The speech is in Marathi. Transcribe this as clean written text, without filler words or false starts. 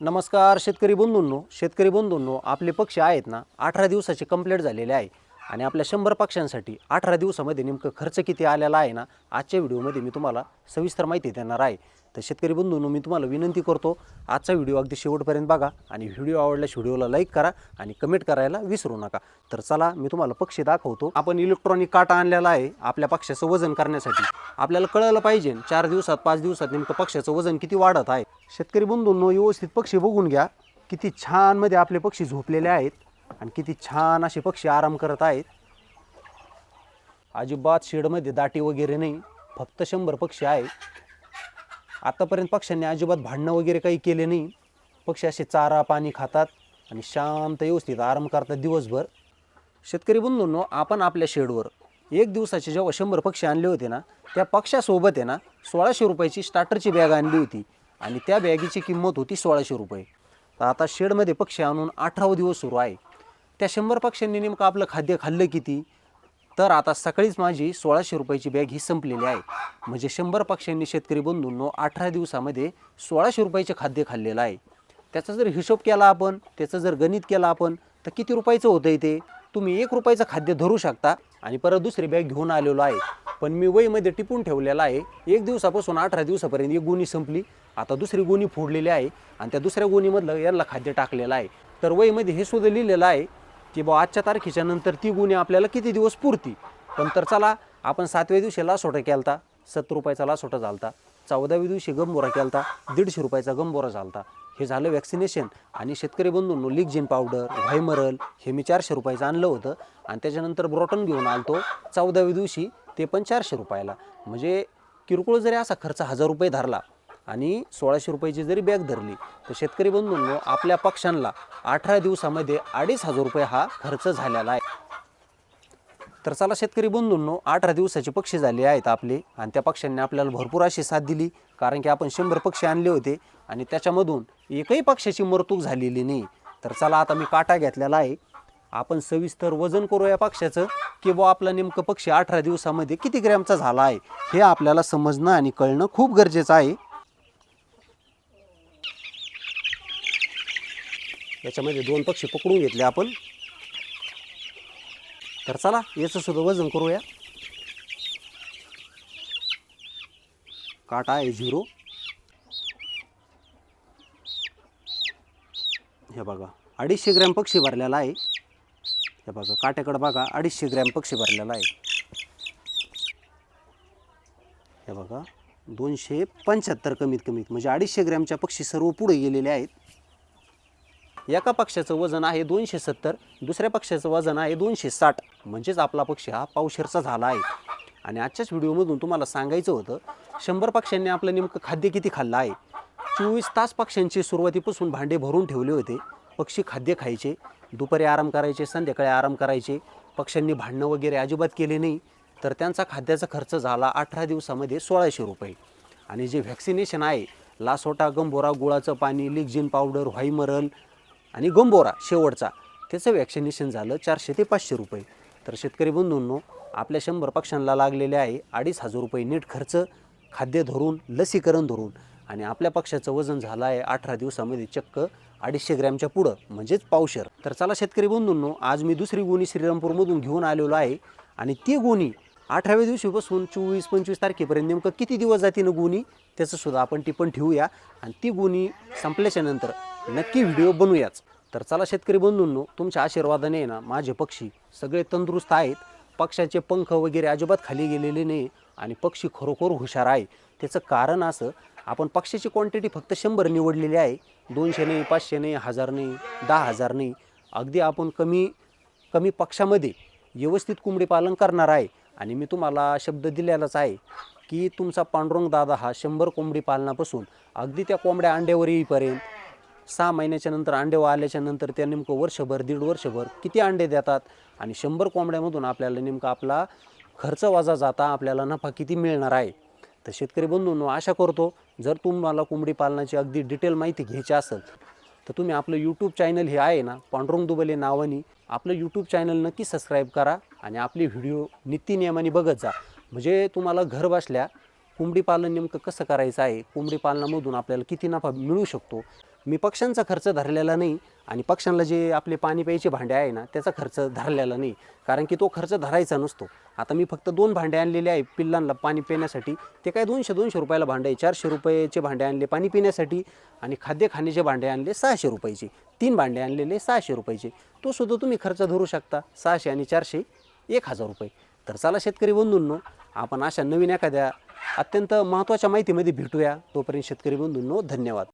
नमस्कार शेतकरी बंधूंनो आपले पक्षी आहेत ना 18 दिवसाचे कंप्लीट झालेले आहे आणि आपल्या 100 पक्ष्यांसाठी 18 दिवसामध्ये नेमकं खर्च किती आलेला आहे ना आजच्या व्हिडिओमध्ये मी तुम्हाला सविस्तर माहिती देणार आहे। तर शेतकरी बंधूंनो मी तुम्हाला विनंती करतो आजचा व्हिडिओ अगदी शेवटपर्यंत बघा आणि व्हिडिओ आवडल्यास व्हिडिओला लाईक करा आणि कमेंट करायला विसरू नका। तर चला मी तुम्हाला पक्षी दाखवतो। आपण इलेक्ट्रॉनिक काटा आणलेला आहे आपल्या पक्ष्याचं वजन करण्यासाठी। आपल्याला कळलं पाहिजे 4 दिवसात 5 दिवसात नेमकं पक्ष्याचं वजन किती वाढत आहे। शेतकरी बंधूंनो व्यवस्थित पक्षी बघून घ्या किती छान मध्ये आपले पक्षी झोपलेले आहेत आणि किती छान असे पक्षी आराम करत आहेत। अजिबात शेडमध्ये दाटी वगैरे नाही, फक्त 100 पक्षी आहे। आतापर्यंत पक्ष्यांनी अजिबात भांडणं वगैरे काही केले नाही। पक्षी असे चारा पाणी खातात आणि शांत व्यवस्थित आराम करतात दिवसभर। शेतकरी बंधूंनो आपण आपल्या शेडवर एक दिवसाचे जेव्हा 100 पक्षी आणले होते ना त्या पक्षासोबत आहे ना 1600 रुपयाची स्टार्टरची बॅग आणली होती आणि त्या बॅगीची किंमत होती 1600 रुपये। तर आता शेडमध्ये पक्षी आणून 18 दिवस सुरू आहे। त्या 100 पक्ष्यांनी नेमकं आपलं खाद्य खाल्लं किती, तर आता सकाळीच माझी 1600 रुपयाची बॅग ही संपलेली आहे। म्हणजे 100 पक्ष्यांनी शेतकरी बंधूंनो 18 दिवसामध्ये 1600 रुपयाचे खाद्य खाल्लेलं आहे। त्याचा जर हिशोब केला आपण, त्याचं जर गणित केलं आपण तर किती रुपयाचं होतं ते तुम्ही 1 रुपयाचं खाद्य धरू शकता। आणि परत दुसरी बॅग घेऊन आलेलो आहे, पण मी वहीमध्ये टिपून ठेवलेला आहे। 1 दिवसापासून 18 दिवसापर्यंत एक गोणी संपली, आता दुसरी गोणी फोडलेली आहे आणि त्या दुसऱ्या गोणीमधलं याला खाद्य टाकलेलं आहे। तर वहीमध्ये हे सुद्धा लिहिलेलं आहे की बा आजच्या तारखेच्या नंतर ती गोणी आपल्याला किती दिवस पुरती। पण तर चला आपण 7व्या दिवशी लासोटा केलता 70 रुपयाचा लासोटा झालता, 14व्या दिवशी गंबोरा केलता 150 रुपयाचा गंबोरा झालता। हे झालं वॅक्सिनेशन। आणि शेतकरी बंधूंनो लिगजिन पावडर व्हायमरल हे मी 400 रुपयाचं आणलं होतं आणि त्याच्यानंतर ब्रोटन घेऊन आलतो 14व्या दिवशी, ते पण 400 रुपयाला। म्हणजे किरकोळ जरी असा खर्च 1000 रुपये धरला आणि 1600 रुपयाची जरी बॅग धरली तर शेतकरी बंधूंनो आपल्या पक्ष्यांना 18 दिवसामध्ये 2500 रुपये हा खर्च झालेला आहे। तर चला शेतकरी बंधूंनो 18 दिवसाचे पक्षी झाले आहेत आपले आणि त्या पक्ष्यांनी आपल्याला भरपूर अशी साथ दिली, कारण की आपण 100 पक्षी आणले होते आणि त्याच्यामधून एकही पक्ष्याची मरतूक झालेली नाही। तर चला आता मी काटा घेतलेला आहे, आपण सविस्तर वजन करूया पक्ष्याचं की बा आपला नेमकं पक्षी 18 दिवसामध्ये किती ग्रॅमचा झाला आहे हे आपल्याला समजणं आणि कळणं खूप गरजेचं आहे। याच्यामध्ये 2 पक्षी पकडून घेतले आपण। तर चला याचं सुद्धा वजन करूया। काटा आहे 0। हे बघा 250 ग्रॅम पक्षी भरलेला आहे। हे बघा काट्याकडे बघा 250 ग्रॅम पक्षी भरलेला आहे। हे बघा 275 कमीत कमीत, म्हणजे 250 ग्रॅमच्या पक्षी सर्व पुढे गेलेले आहेत। एका पक्षाचं वजन आहे 270, दुसऱ्या पक्षाचं वजन आहे 260, म्हणजेच आपला पक्षी हा पावशेरचा झाला आहे। आणि आजच्याच व्हिडिओमधून तुम्हाला सांगायचं होतं 100 पक्ष्यांनी आपलं नेमकं खाद्य किती खाल्लं आहे। 24 तास पक्ष्यांची सुरुवातीपासून भांडे भरून ठेवले होते। पक्षी खाद्य खायचे, दुपारी आराम करायचे, संध्याकाळी आराम करायचे। पक्ष्यांनी भांडणं वगैरे अजिबात केले नाही। तर त्यांचा खाद्याचा खर्च झाला 18 दिवसामध्ये 1600 रुपये। आणि जे व्हॅक्सिनेशन आहे लासोटा गंबोरा गुळाचं पाणी लिगजिन पावडर व्हायमरल आणि गंबोरा शेवटचा, त्याचं वॅक्सिनेशन झालं 400 ते 500 रुपये। तर शेतकरी बंधूंनो आपल्या 100 पक्ष्यांना लागलेले आहे 2500 रुपये नीट खर्च, खाद्य धरून लसीकरण धरून। आणि आपल्या पक्षाचं वजन झालं आहे 18 दिवसामध्ये चक्क 250 ग्रॅमच्या पुढं, म्हणजेच पावशेर। तर चला शेतकरी बंधूंनो आज मी दुसरी गोणी श्रीरामपूरमधून घेऊन आलेलो आहे आणि ती गोणी 18व्या दिवशीपासून 24-25 तारखेपर्यंत नेमकं किती दिवस जाते ना गोणी त्याचं सुद्धा आपण टिप्पण ठेवूया आणि ती गोणी संपल्याच्या नंतर नक्की व्हिडिओ बनवूयाच। तर चला शेतकरी बंधूंनो तुमच्या आशीर्वादाने आहे ना माझे पक्षी सगळे तंदुरुस्त आहेत। पक्षाचे पंख वगैरे अजिबात खाली गेलेले नाही आणि पक्षी खरोखर हुशार आहे। त्याचं कारण असं आपण पक्षाची क्वांटिटी फक्त 100 निवडलेली आहे, 200 नाही, 500 नाही, 1000 नाही, 10,000 नाही। अगदी आपण कमी पक्षामध्ये व्यवस्थित कोंबडी पालन करणार आहे। आणि मी तुम्हाला शब्द दिलेलाच आहे की तुमचा पांडुरंग दादा हा 100 कोंबडी पालनापासून अगदी त्या कोंबड्या अंड्यावर येईपर्यंत 6 महिन्याच्या नंतर अंडे आल्याच्या नंतर त्या नेमकं वर्षभर 1.5 वर्षभर किती अंडे देतात आणि 100 कोंबड्यामधून आपल्याला नेमका आपला खर्च वजा जाता आपल्याला नफा किती मिळणार आहे। तर शेतकरी बंधूंनो आशा करतो जर तुम्हाला कोंबडी पालनाची अगदी डिटेल माहिती घ्यायची असेल तर तुम्ही आपलं यूट्यूब चॅनल हे आहे ना पांडुरंग दुबले नावाने आपलं यूट्यूब चॅनल नक्की सबस्क्राईब करा आणि आपले व्हिडिओ नित्यनियमाने बघत जा। म्हणजे तुम्हाला घर बसल्या कोंबडी पालन नेमकं कसं करायचं आहे, कोंबडी पालनामधून आपल्याला किती नफा मिळू शकतो मी पक्ष्यांचा खर्च धरलेला नाही आणि पक्ष्यांना जे आपले पाणी प्यायचे भांडे आहे ना त्याचा खर्च धरलेला नाही, कारण की तो खर्च धरायचा नसतो. आता मी फक्त 2 भांडे आणलेले आहे पिल्लांना पाणी पिण्यासाठी. ते काय 200 रुपयाला भांडे आहे. 400 रुपयाचे भांडे आणले पाणी पिण्यासाठी आणि खाद्य खाण्याचे भांडे आणले 600 रुपयाचे. 3 भांडे आणलेले 600 रुपयाचे. तो सुद्धा तुम्ही खर्च धरू शकता. 600 आणि 400 1000 रुपये. तर चला शेतकरी बंधूंनो, आपण अशा नवीन एखाद्या अत्यंत महत्त्वाच्या माहितीमध्ये भेटूया. तोपर्यंत शेतकरी बंधूंनो, धन्यवाद.